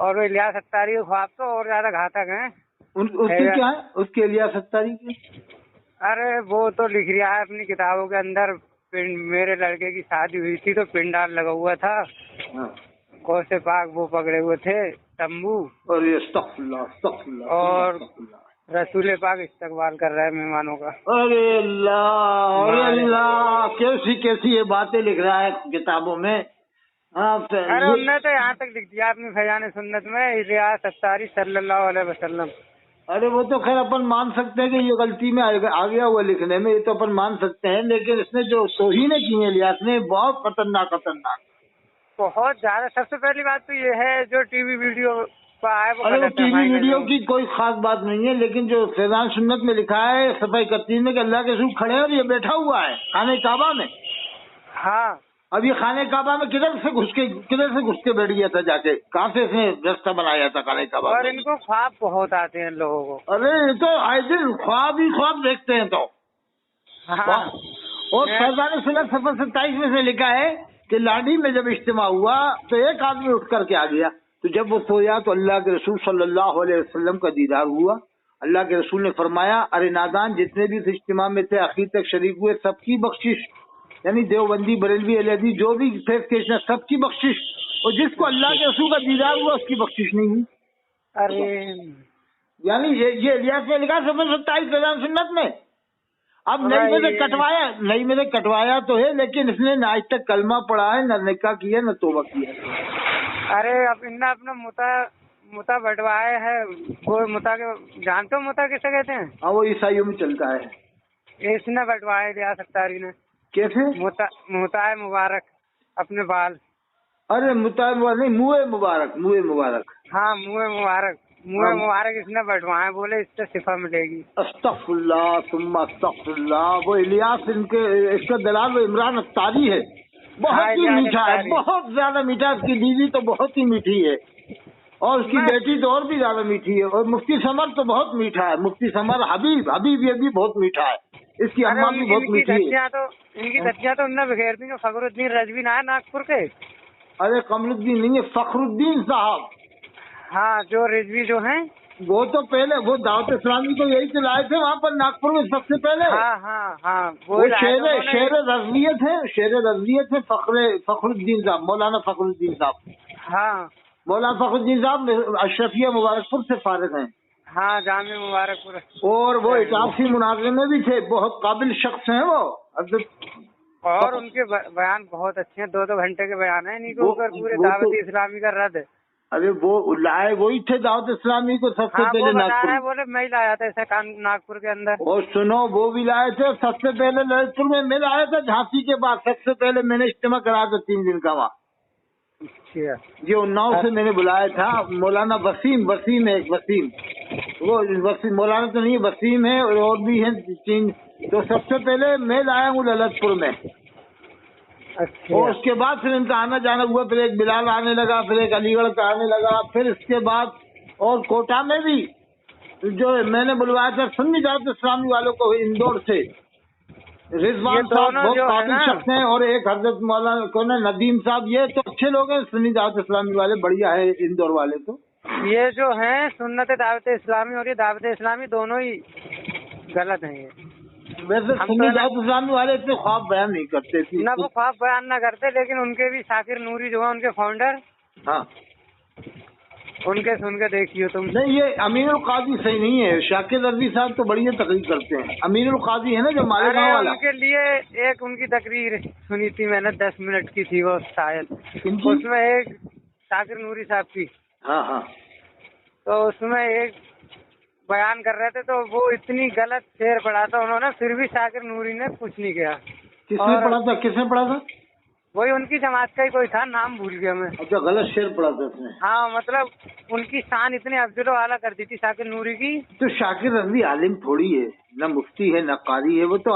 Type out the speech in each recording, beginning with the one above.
اور وہ الیاس ستاری کے خواب تو اور زیادہ گھاتک ہیں. اس کی کیا ہے اس کے الیاس ستاری کی؟ ارے وہ تو لکھ رہا ہے اپنی کتابوں کے اندر میرے لڑکے کی شادی ہوئی تھی تو پنڈال لگا ہوا تھا, کوسے پاک وہ پکڑے ہوئے تھے تمبو, اور رسول پاک استقبال کر رہے ہیں مہمانوں کا. ارے اللہ کیسی کیسی یہ باتیں لکھ رہا ہے کتابوں میں. ارے انہوں نے تو یہاں تک لکھ دیا اپنی فیضان سنت میں الیاس ستاری صلی اللہ علیہ وسلم. ارے وہ تو خیر اپن مان سکتے ہیں کہ یہ غلطی میں آ گیا ہوا لکھنے میں, یہ تو اپن مان سکتے ہیں, لیکن اس نے جو توہینیں کی ہیں الیاس نے بہت خطرناک بہت زیادہ. سب سے پہلی بات تو یہ ہے جو ٹی وی ویڈیو پہ آئے وہ ارے وہ ٹی وی ویڈیو کی کوئی خاص بات نہیں ہے, لیکن جو فیضان سنت میں لکھا ہے صفحہ 31 میں کہ اللہ کے رسول کھڑے ہیں اور یہ بیٹھا ہوا ہے خانہ کعبہ میں. ہاں اب یہ خانہ کعبہ میں کدھر سے گھس کے بیٹھ گیا تھا, جا کے کہاں سے اس نے رستہ بنایا تھا خانہ کعبہ. اور ان کو خواب بہت آتے ہیں لوگوں کو. ارے یہ تو آئے دن خواب ہی خواب دیکھتے ہیں تو. اور فیضان سنت صفحہ 27 میں سے لکھا ہے کہ لاڈی میں جب اجتماع ہوا تو ایک آدمی اٹھ کر کے آ گیا, تو جب وہ سویا تو اللہ کے رسول صلی اللہ علیہ وسلم کا دیدار ہوا. اللہ کے رسول نے فرمایا ارے نادان جتنے بھی اس اجتماع میں تھے آخر تک شریک ہوئے سب کی بخشش, یعنی دیوبندی بریلوی اہل حدیث جو بھی فیض کیسنا سب کی بخشش, اور جس کو اللہ کے رسول کا دیدار ہوا اس کی بخشش نہیں ہوئی. ارے یعنی یہ الیاس نے لکھا صفحہ 27 فیضان سنت میں. اب نئی میں سے کٹوایا تو ہے, لیکن اس نے نہ آج تک کلمہ پڑھا ہے, نہ نکاح کیا, نہ توبہ کیا. ارے اب ان نے اپنا متا بٹوائے ہے. وہ متا کے جانتے ہو متا کسے کہتے ہیں؟ ہاں وہ عیسائیوں میں چلتا ہے. اس نے بٹوائے الیاس ستاری نے. کیسے؟ متا مبارک اپنے بال. ارے متا نہیں, منہ مبارک. ہاں منہ مبارک اس نے بٹوائے, بولے اس سے شفا ملے گی. استغفر اللہ ثم استغفر اللہ. وہ الیاس اس کا دلال وہ عمران اتاری ہے, بہت ہی میٹھا ہے, بہت زیادہ میٹھا. اس کی بیوی تو بہت ہی میٹھی ہے, اور اس کی بیٹی تو اور بھی زیادہ میٹھی ہے, اور مفتی سمر تو بہت میٹھا ہے. مفتی سمر حبیب یہ بھی بہت میٹھا ہے. اس کی اماں بھی بہت میٹھی ہے. ان کی دھجیاں تو انہوں نے بکھیر دی. فخر الدین رضوی نہ ہے ناگپور کے. ارے قمر الدین نہیں ہے, فخر الدین صاحب. ہاں جو رضوی جو ہیں وہ تو پہلے وہ دعوت اسلامی کو یہی چلائے تھے وہاں پر ناگپور میں سب سے پہلے. ہاں وہ شیر رضویت ہے فخر الدین صاحب, مولانا فخر الدین صاحب. ہاں مولانا فخر الدین صاحب اشرفیہ مبارک پور سے فارغ ہیں. ہاں جامع مبارک پور. اور وہ اٹافی مناظرے میں بھی تھے, بہت قابل شخص ہیں وہ. اور ان کے بیان بہت اچھے ہیں, 2 گھنٹے کے بیان ہیں ان کے اوپر, پورے دعوت اسلامی کا رد ہے. ارے وہ لائے وہی تھے دعوت اسلامی کو سب سے پہلے ناگپور. بولے میں لایا تھا ایسا ناگپور کے اندر. اور سنو وہ بھی لائے تھے سب سے پہلے للت پور میں لایا تھا. جھانسی کے بعد سب سے پہلے میں نے اجتماع کرایا تھا 3 دن کا وہاں. یہ اناؤ سے میں نے بلایا تھا. مولانا وسیم ہے ایک وسیم, وہ مولانا تو نہیں وسیم ہے, اور بھی ہیں 3. تو سب سے پہلے میں لایا ہوں للت پور میں. اور اس کے بعد پھر ان کا آنا جانا ہوا, پھر ایک بلال آنے لگا, پھر ایک علی گڑھ کا آنے لگا, پھر اس کے بعد اور کوٹا میں بھی جو میں نے بلوایا تھا سنی دعوت اسلامی والوں کو اندور سے, رضوان صاحب بہت قابل شخص ہیں, اور ایک حضرت مولانا کون ہے ندیم صاحب, یہ تو اچھے لوگ ہیں سنی دعوت اسلامی والے, بڑھیا ہے اندور والے. تو یہ جو ہیں سنت دعوت اسلامی اور یہ دعوت اسلامی دونوں ہی غلط ہیں. ویسے سنی دعوت اسلامی والے اتنے خواب بیان نہیں کرتے تھے. نہ وہ خواب بیان نہ کرتے, لیکن ان کے بھی شاکر نوری جو ہے ان کے فاؤنڈر, ہاں ان کے سن کے دیکھیے تم. نہیں یہ امین القاضی صحیح نہیں ہے. شاکر رضوی صاحب تو بڑی تقریر کرتے ہیں. امین القاضی ہے نا جو مالیگاؤں والا, ان کے لیے ایک ان کی تقریر سنی تھی میں نے 10 منٹ کی تھی وہ شاید, اس میں ایک شاکر نوری صاحب کی. ہاں تو اس میں ایک بیان کر رہے تھے تو وہ اتنی غلط شعر پڑھا تھا انہوں نے, پھر بھی شاکر نوری نے کچھ نہیں کیا. کس نے پڑھا تھا؟ وہی ان کی جماعت کا ہی کوئی تھا, نام بھول گیا میں. اچھا غلط شعر پڑھا تھا اس نے. ہاں مطلب ان کی شان اتنی افضل و اعلیٰ کر دی تھی شاکر نوری کی. تو شاکر رضوی عالم تھوڑی ہے, نہ مفتی ہے نہ قاری ہے, وہ تو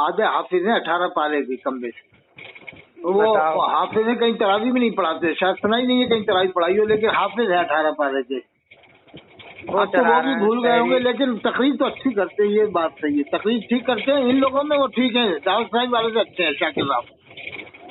آدھے حافظ ہیں 18 پارے کی کم بیش. وہ حافظ ہیں, کہیں تراویح بھی نہیں پڑھاتے, شاید سنا ہی نہیں ہے کہیں تراویح پڑھائی ہو, لیکن حافظ ہے 18 پارے کے. وہ بھی بھول گئے ہوں گے, لیکن تقریر تو اچھی کرتے ہیں, یہ بات صحیح ہے, تقریر ٹھیک کرتے ہیں. ان لوگوں میں وہ ٹھیک ہے, دعوت اسلامی والے سے اچھے ہیں شاکر صاحب.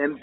MP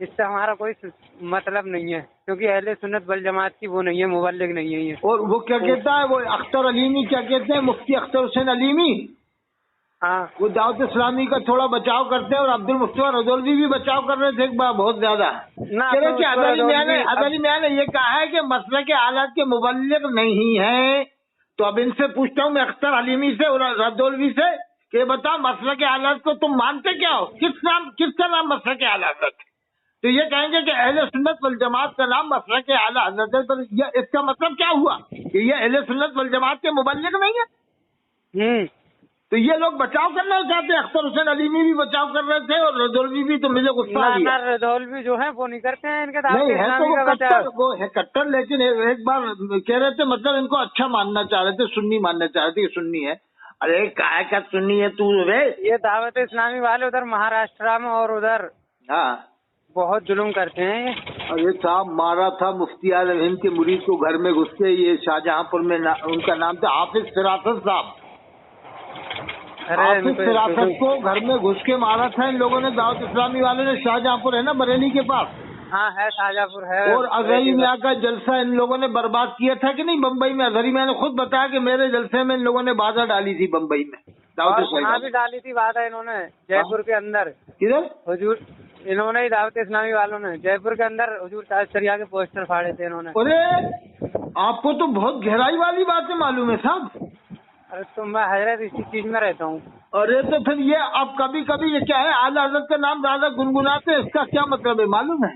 اس سے ہمارا کوئی مطلب نہیں ہے، کیونکہ اہل سنت والجماعت کی وہ نہیں ہے، مبلغ نہیں ہے یہ۔ اور وہ کیا کہتا ہے وہ اختر علیمی، کیا کہتے ہیں مفتی اختر حسین علیمی، ہاں وہ دعوت اسلامی کا تھوڑا بچاؤ کرتے ہیں، اور عبد المصطفیٰ رضولوی بھی بچاؤ کر رہے تھے ایک بار بہت زیادہ۔ کہہ رہے کہ ازلی میاں نے یہ کہا ہے کہ مسلک آلات کے مبلغ نہیں ہیں، تو اب ان سے پوچھتا ہوں میں اختر علیمی سے اور رضولوی سے کہ بتا مسلک آلات کو تم مانتے کیا ہو؟ کس کا نام مسلک آلات ہے؟ تو یہ کہیں گے کہ اہل سنت والجماعت کا نام مسلک اعلی حضرت ہے، تو اس کا مطلب کیا ہوا کہ یہ اہل سنت والجماعت کے مبلغ نہیں ہے؟ تو یہ لوگ بچاؤ کرنا چاہتے ہیں، اختر حسین علیمی بھی بچاؤ کر رہے تھے اور رضولوی بھی، تو مجھے غصہ آ گیا۔ رضولوی جو ہے وہ نہیں کرتے ہیں ان کے نہیں ہے تو وہ کٹر، وہ ہے کٹر، لیکن ایک بار کہہ رہے تھے مطلب ان کو اچھا ماننا چاہ رہے تھے، سنی ماننا چاہ رہے تھے کہ سنی ہے۔ ارے کائے کا سنی ہے تو یہ دعوت اسلامی والے ادھر مہاراشٹرا میں اور ادھر ہاں بہت ظلم کرتے ہیں۔ اور یہ صاحب مارا تھا مفتی اعظم ہند کے مرید کو گھر میں گھس کے، یہ شاہجہاں پور میں ان کا نام تھا حافظ فراست صاحب، حافظ فراست کو گھر میں گھس کے مارا تھا ان لوگوں نے، دعوت اسلامی والوں نے۔ شاہجہاں پور ہے نا بریلی کے پاس، ہاں ہے شاہجہاں پور ہے۔ اور اظہری میاں کا جلسہ ان لوگوں نے برباد کیا تھا کہ نہیں بمبئی میں؟ اظہری میاں نے خود بتایا کہ میرے جلسے میں ان لوگوں نے بادہ ڈالی تھی بمبئی میں، دعوت اسلامی بھی ڈالی تھی بادہ انہوں نے جے پور کے اندر۔ کدھر؟ حضور انہوں نے دعوت اسلامی والوں نے جے پور کے اندر حضور شریعہ کے پوسٹر پھاڑے تھے انہوں نے۔ ارے آپ کو تو بہت گہرائی والی باتیں معلوم ہے صاحب۔ ارے تو میں حضرت اسی چیز میں رہتا ہوں۔ ارے تو پھر یہ اب کبھی کبھی یہ کیا ہے اعلی حضرت کا نام زیادہ گنگناتے، اس کا کیا مطلب ہے معلوم ہے؟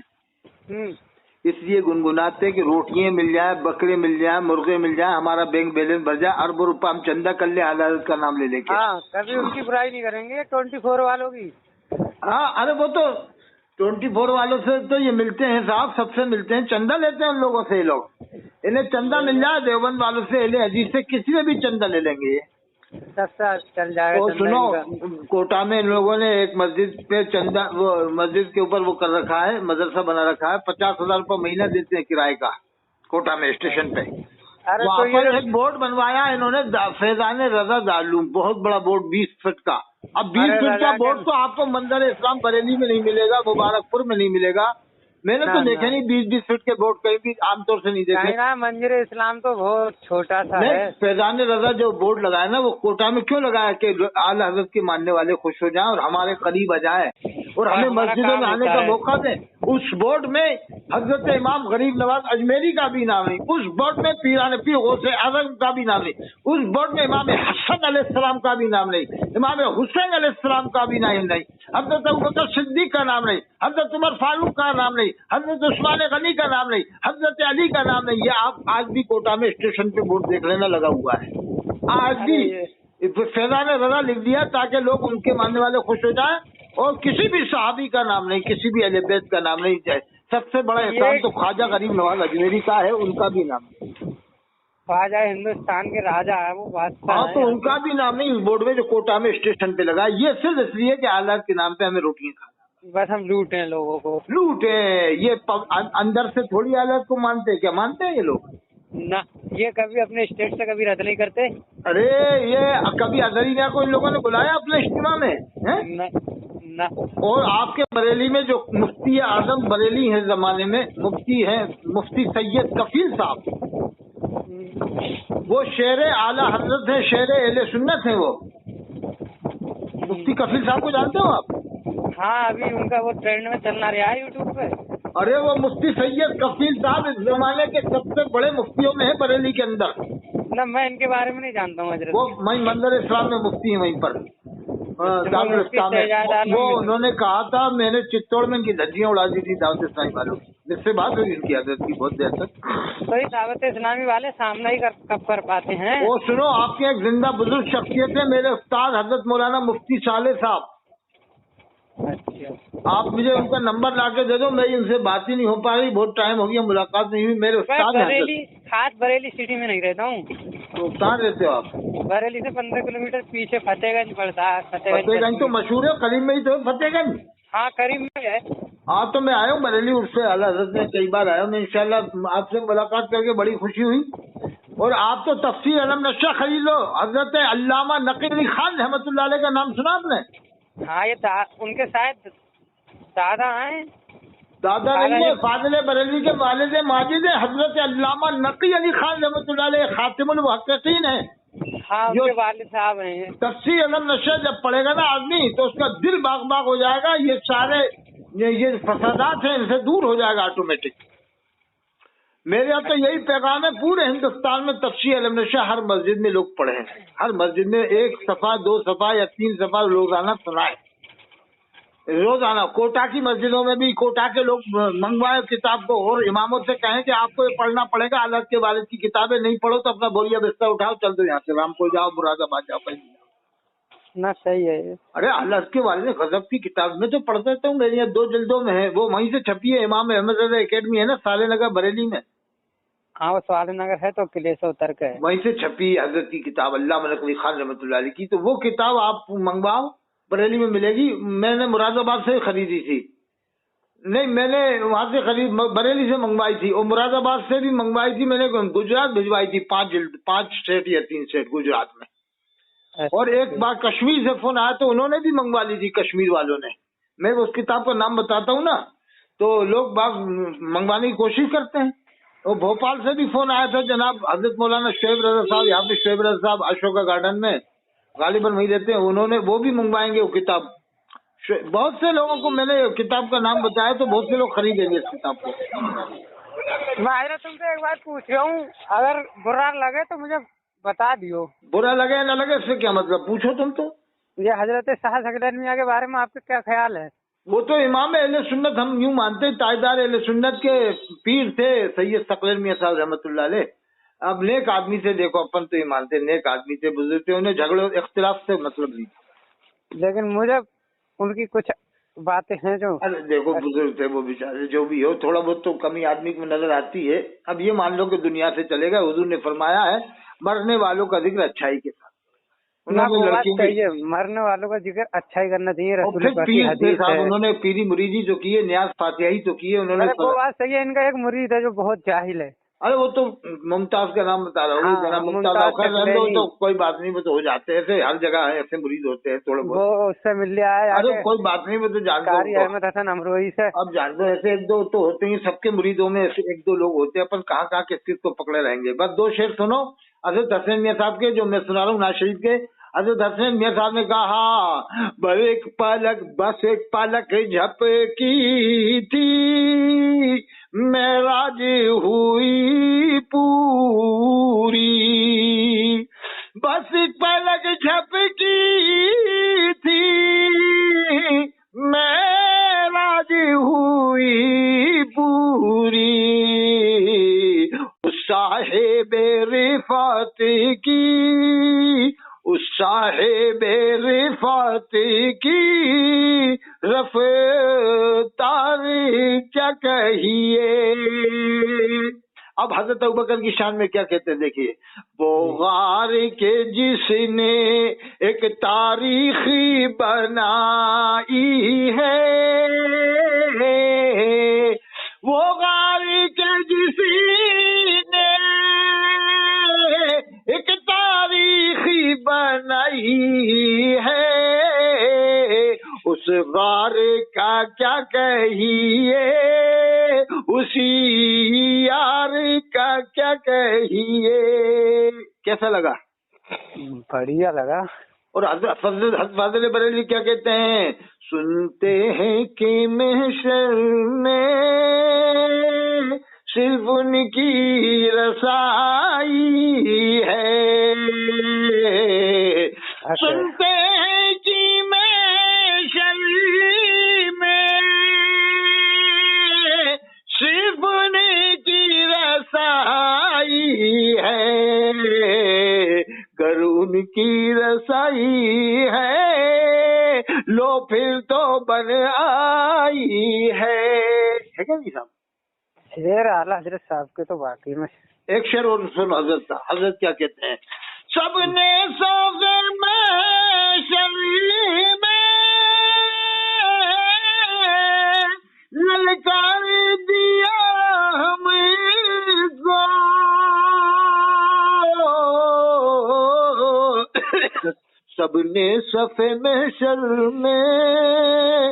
اس لیے گنگناتے کہ روٹیاں مل جائیں، بکرے مل جائیں، مرغے مل جائیں، ہمارا بینک بیلنس بڑھ جائے، اربوں روپے ہم چندہ کر لیں اعلی حضرت کا نام لے کے۔ ہاں کبھی ان کی برائی نہیں کریں گے 24 والوں کی۔ ہاں ارے وہ تو 24 والوں سے تو یہ ملتے ہیں صاحب، سب سے ملتے ہیں، چندہ لیتے ہیں ان لوگوں سے۔ یہ لوگ انہیں چندہ مل جائے دیوبند والوں سے، اہل حدیث سے، کسی سے بھی چندہ لے لیں گے یہ، سب سے چل جائے گا۔ اور سنو کوٹا میں ان لوگوں نے ایک مسجد پہ چندہ، وہ مسجد کے اوپر وہ کر رکھا ہے، مدرسہ بنا رکھا ہے، 50,000 روپے مہینہ دیتے ہیں کرائے کا کوٹا میں اسٹیشن پہ۔ وہاں پر ایک بورڈ بنوایا انہوں نے فیضان رضا دارالعلوم، بہت بڑا بورڈ 20 فٹ کا۔ اب 20 فٹ کا بورڈ تو آپ کو منظر اسلام بریلی میں نہیں ملے گا، مبارک پور میں نہیں ملے گا، میں نے تو دیکھا نہیں 20 فٹ کے بورڈ کہیں بھی عام طور سے نہیں دیکھے۔ منظر اسلام تو بہت چھوٹا سا ہے۔ فیضان رضا جو بورڈ لگایا نا وہ کوٹا میں کیوں لگایا کہ اعلی حضرت کے ماننے والے خوش ہو جائیں اور ہمارے قریب آ جائیں اور ہمیں مسجدوں میں آنے کا موقع دیں۔ اس بورڈ میں حضرت امام غریب نواز اجمیری کا بھی نام نہیں، اس بورڈ میں پیران پیر غوث اعظم کا بھی نام نہیں، اس بورڈ میں امام حسن علیہ السلام کا بھی نام نہیں، امام حسین علیہ السلام کا بھی نام نہیں، حضرت ابوبکر صدیق کا نام نہیں، حضرت عمر فاروق کا نام نہیں، حضرت عثمان غنی کا نام نہیں، حضرت علی کا نام نہیں۔ یہ آپ آج بھی کوٹا میں اسٹیشن پہ بورڈ دیکھ لینا لگا ہوا ہے، آج بھی فیضان رضا لکھ دیا تاکہ لوگ ان کے ماننے والے خوش ہو جائیں، اور کسی بھی صحابی کا نام نہیں، کسی بھی اہل بیت کا نام نہیں۔ سب سے بڑا احسان تو خواجہ غریب نواز اجمیری کا ہے، ان کا بھی نام نہیں۔ خواجہ ہندوستان کے راجا ہے وہ بادشاہ، ہاں تو ان کا بھی نام نہیں اس بورڈ میں جو کوٹا میں اسٹیشن پہ لگا۔ یہ صرف اس لیے کہ اعلیٰ کے نام پہ ہمیں روٹیاں کھانا، بس ہم لوٹیں لوگوں کو، لوٹیں۔ یہ اندر سے تھوڑی اعلیٰ کو مانتے، کیا مانتے ہیں یہ لوگ؟ نہ یہ کبھی اپنے اسٹیٹ سے کبھی رد نہیں کرتے۔ ارے یہ کبھی اظہری میاں کو ان لوگوں نے بلایا اپنے اجتماع میں؟ اور آپ کے بریلی میں جو مفتی اعظم بریلی ہیں زمانے میں، مفتی ہیں مفتی سید کفیل صاحب، وہ شیر اعلیٰ حضرت ہیں، شیر اہل سنت ہیں۔ وہ مفتی کفیل صاحب کو جانتے ہو آپ؟ ہاں ابھی ان کا وہ ٹرینڈ میں چلنا رہا ہے یوٹیوب پہ۔ ارے وہ مفتی سید کفیل صاحب اس زمانے کے سب سے بڑے مفتیوں میں ہیں بریلی کے اندر۔ نہ میں ان کے بارے میں نہیں جانتا ہوں حضرت۔ وہ میں منظر اسلام میں مفتی ہیں وہیں پر دارالاسلام میں۔ وہ انہوں نے کہا تھا میں نے چتوڑ میں ان کی دھجیاں اڑا دی تھی دعوت اسلامی والوں کی، جس سے بات ہوئی ان کی حضرت کی بہت دیر تک۔ تو یہ دعوت اسلامی والے سامنا ہی کب کر پاتے ہیں؟ وہ سنو آپ کے ایک زندہ بزرگ شخصیت ہے میرے استاد حضرت مولانا مفتی صالح صاحب، آپ مجھے ان کا نمبر لا کے دے دو، میری ان سے بات ہی نہیں ہو پا رہی، بہت ٹائم ہو گیا ملاقات نہیں ہوئی۔ میرے استاد خاص بریلی سٹی میں نہیں رہتا ہوں۔ تو کہاں رہتے ہو آپ؟ بریلی سے 15 کلومیٹر پیچھے فتح گنج پڑتا ہے۔ فتح گنج تو مشہور ہے، قریب میں ہی تو فتح گنج۔ ہاں قریب میں ہے۔ ہاں تو میں آیا ہوں بریلی، اس سے اعلیٰ حضرت میں کئی بار آیا ہوں میں، انشاءاللہ آپ سے ملاقات کر کے بڑی خوشی ہوئی۔ اور آپ تو تفسیر علم نشہ خرید لو، حضرت علامہ نقی علی خان رحمۃ اللہ علیہ کا نام سنا آپ نے؟ ہاں یہ ان کے شاید دادا ہیں۔ دادا نہیں ہے، فاضل بریلوی کے والد ماجد ہیں حضرت علامہ نقی علی خان رحمۃ اللہ علیہ، خاتم المحققین ہیں. ہاں ان کے والد صاحب ہیں. تفسیر علم نشہ جب پڑھے گا نا آدمی تو اس کا دل باغ باغ ہو جائے گا. یہ سارے یہ فسادات ہیں، ان سے دور ہو جائے گا آٹومیٹک. میرے یہاں تو یہی پیغام ہے، پورے ہندوستان میں تفسیر علم نشہ ہر مسجد میں لوگ پڑھیں، ہر مسجد میں 1 صفحہ 2 صفحہ یا 3 صفحہ روزانہ سنائے. روزانہ کوٹا کی مسجدوں میں بھی کوٹا کے لوگ منگوائے کتاب کو، اور اماموں سے کہیں کہ آپ کو یہ پڑھنا پڑے گا. اللہ کے والد کی کتابیں نہیں پڑھو تو اپنا بوریا بستر اٹھاؤ، چل دو یہاں سے، رام کو جاؤ، مراد آباد جاؤ. نہ صحیح ہے. ارے اللہ کے والد غضب کی کتاب میں تو پڑھ دیتا ہوں، میری یہاں 2 جلدوں میں ہے، وہ وہیں سے چھپی ہے. امام احمد رضا اکیڈمی ہے نا سالے نگر بریلی میں، ہاں وہ سوال نگر ہے تو قلعے سے اتر کے ہے. وہیں سے چھپی ہے حضرت کی کتاب علامہ نقوی خان رحمۃ اللہ علیہ کی. تو وہ کتاب آپ منگواؤ، بریلی میں ملے گی. میں نے مراد آباد سے خریدی تھی، نہیں میں نے وہاں سے بریلی سے منگوائی تھی، اور مراد آباد سے بھی منگوائی تھی. میں نے گجرات بھجوائی تھی 5 سیٹ یا 3 سیٹ گجرات میں. اور ایک بار کشمیر سے فون آیا تو انہوں نے بھی منگوا لی تھی، کشمیر والوں نے. میں اس کتاب کا نام بتاتا ہوں نا تو لوگ باغ منگوانے کی کوشش کرتے ہیں. اور بھوپال سے بھی فون آیا تھا، جناب حضرت مولانا شعیب رضا صاحب، یہاں پہ شعیب رضا صاحب اشوکا گارڈن میں غالباً وہی رہتے ہیں، انہوں نے وہ بھی منگوائیں گے وہ کتاب. بہت سے لوگوں کو میں نے کتاب کا نام بتایا تو بہت سے لوگ خریدیں گے اس کتاب کو. میں تم سے ایک بات پوچھ رہا ہوں، اگر برا لگے تو مجھے بتا دیو. برا لگے یا نہ لگے اس سے کیا مطلب، پوچھو تم تو. یہ حضرت صاحب سکلین میاں کے بارے میں آپ کا کیا خیال ہے؟ وہ تو امام اہل سنت، ہم یوں مانتے ہیں تاجدار اہل سنت کے پیر تھے سید ثقلین میاں صاحب رحمۃ اللہ علیہ. اب نیک آدمی سے دیکھو، اپن تو یہ مانتے نیک آدمی تھے، بزرگ تھے، انہیں جھگڑے اختلاف سے مطلب نہیں. لیکن مجھے ان کی کچھ باتیں ہیں جو، ارے دیکھو بزرگ تھے وہ بیچارے، جو بھی ہو تھوڑا بہت تو کمی آدمی کو نظر آتی ہے. اب یہ مان لو کہ دنیا سے چلے گا، حضور نے فرمایا ہے مرنے والوں کا ذکر اچھائی کے ساتھ. مرنے والوں کا ذکر اچھا ہی کرنا چاہیے. اور پھر پیر تھے صاحب، انہوں نے پیری مریدی جو کی ہے، نیاز فاتحی تو کی ہے انہوں نے. وہ بات صحیح ہے، ان کا ایک مرید ہے جو بہت جاہل ہے. ارے وہ تو ممتاز کا نام بتا رہا ہوں، جناب ممتاز تو کوئی بات نہیں، وہ تو ہو جاتے ہیں ایسے، ہر جگہ ایسے مرید ہوتے ہیں تھوڑے بہت. وہ اس سے مل لیا ہے. ارے کوئی بات نہیں، وہ تو جانتے قاری احمد حسن امروہی سے. اب جانتے ہیں ایسے 1 2 تو ہوتے ہیں، سب کے مریدوں میں ایسے 1 2 لوگ ہوتے ہیں. اپن کہاں کہاں کس چیز کو پکڑے رہیں گے. بس 2 شعر سنو حضرت حسین میاں صاحب کے جو میں سنا رہا ہوں نواز شریف کے. حضرت حسین میاں صاحب نے کہا بس ایک پالک جھپکی تھی، معراج ہوئی پوری. بس ایک پالک جھپکی تھی، معراج ہوئی پوری. صاحب رفعت کی، اس صاحب رفعت کی رفتار کیا کہیے. اب حضرت ابوبکر کی شان میں کیا کہتے ہیں دیکھیے. وہ غار کے جس نے ایک تاریخی بنائی ہے، وہ غار کے جس نے ایک تاریخی بنائی ہے، اس غار کا کیا کہیے، اسی یار کا کیا کہیے. کیسا لگا؟ بڑھیا لگا. اور حضرت فاضل بریلوی کیا کہتے ہیں، سنتے ہیں کہ محشر میں صرف ان کی رسائی ہے. سنتے ہیں کہ محشر میں صرف ان کی رسائی ہے، گر ان کی رسائی ہے لو پھر تو بن آئی ہے. کیا نہیں صاحب شعر اعلیٰ حضرت صاحب کے تو واقعی میں. ایک شعر اور سن حضرت کیا کہتے ہیں. سب نے سب محشر میں للکار دیا ہم کو، سب نے صف محشر میں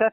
10